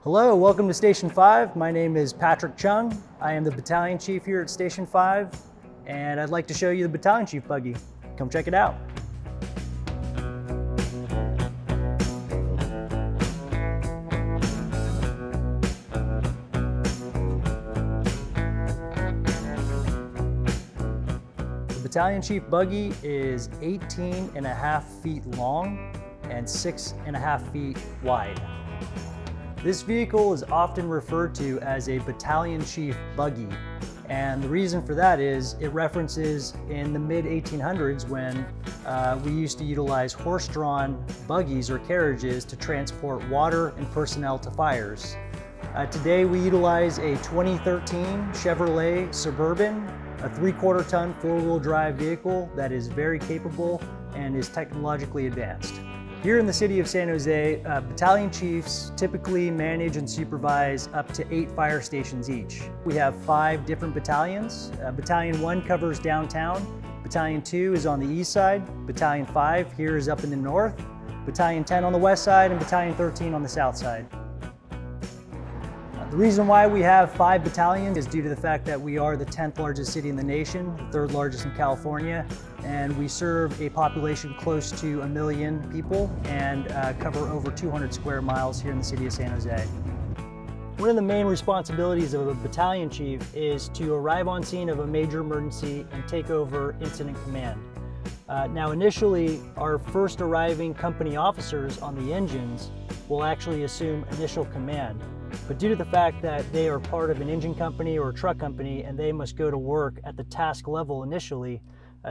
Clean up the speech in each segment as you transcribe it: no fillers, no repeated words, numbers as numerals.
Hello, welcome to Station 5. My name is Patrick Chung. I am the Battalion Chief here at Station 5, and I'd like to show you the Battalion Chief Buggy. Come check it out. The Battalion Chief Buggy is 18.5 feet long and 6.5 feet wide. This vehicle is often referred to as a Battalion Chief Buggy, and the reason for that is it references in the mid-1800s when we used to utilize horse-drawn buggies or carriages to transport water and personnel to fires. Today we utilize a 2013 Chevrolet Suburban, a 3/4 ton four-wheel drive vehicle that is very capable and is technologically advanced. Here in the city of San Jose, battalion chiefs typically manage and supervise up to 8 fire stations each. We have 5 different battalions. Battalion 1 covers downtown, Battalion 2 is on the east side, Battalion 5 here is up in the north, Battalion 10 on the west side, and Battalion 13 on the south side. The reason why we have 5 battalions is due to the fact that we are the 10th largest city in the nation, the 3rd largest in California, and we serve a population close to 1 million people and cover over 200 square miles here in the city of San Jose. One of the main responsibilities of a battalion chief is to arrive on scene of a major emergency and take over incident command. Now initially, our first arriving company officers on the engines will actually assume initial command. But due to the fact that they are part of an engine company or a truck company and they must go to work at the task level initially,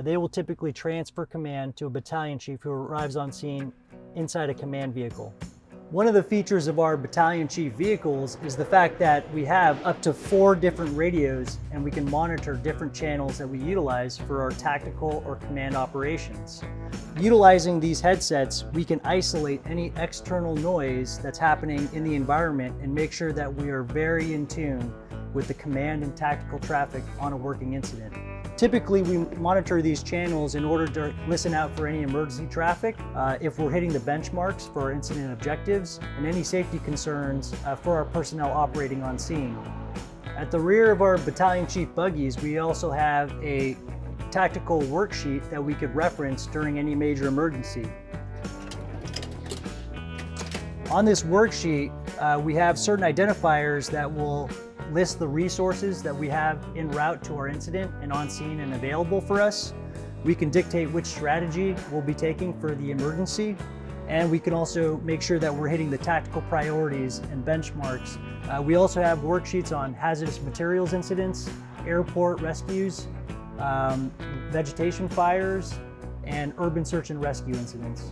they will typically transfer command to a battalion chief who arrives on scene inside a command vehicle. One of the features of our battalion chief vehicles is the fact that we have up to 4 different radios and we can monitor different channels that we utilize for our tactical or command operations. Utilizing these headsets, we can isolate any external noise that's happening in the environment and make sure that we are very in tune with the command and tactical traffic on a working incident. Typically, we monitor these channels in order to listen out for any emergency traffic, if we're hitting the benchmarks for our incident objectives, and any safety concerns for our personnel operating on scene. At the rear of our battalion chief buggies, we also have a tactical worksheet that we could reference during any major emergency. On this worksheet, we have certain identifiers that will list the resources that we have en route to our incident and on scene and available for us. We can dictate which strategy we'll be taking for the emergency, and we can also make sure that we're hitting the tactical priorities and benchmarks. We also have worksheets on hazardous materials incidents, airport rescues, vegetation fires, and urban search and rescue incidents.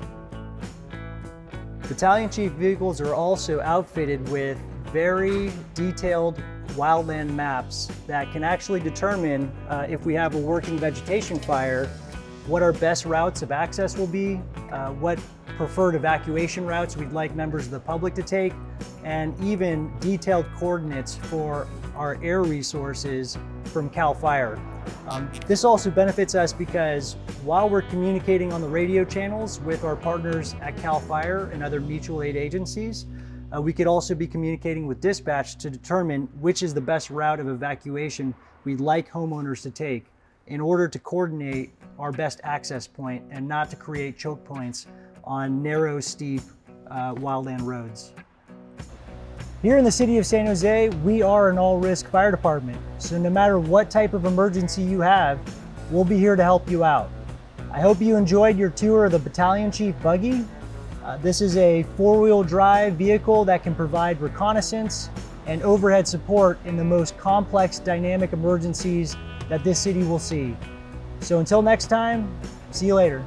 Battalion chief vehicles are also outfitted with very detailed wildland maps that can actually determine if we have a working vegetation fire, what our best routes of access will be, what preferred evacuation routes we'd like members of the public to take, and even detailed coordinates for our air resources from CAL FIRE. This also benefits us because while we're communicating on the radio channels with our partners at CAL FIRE and other mutual aid agencies, we could also be communicating with dispatch to determine which is the best route of evacuation we'd like homeowners to take in order to coordinate our best access point and not to create choke points on narrow, steep wildland roads. Here in the city of San Jose, we are an all-risk fire department, so no matter what type of emergency you have, we'll be here to help you out. I hope you enjoyed your tour of the Battalion Chief Buggy. This is a 4-wheel drive vehicle that can provide reconnaissance and overhead support in the most complex dynamic emergencies that this city will see. So until next time, see you later.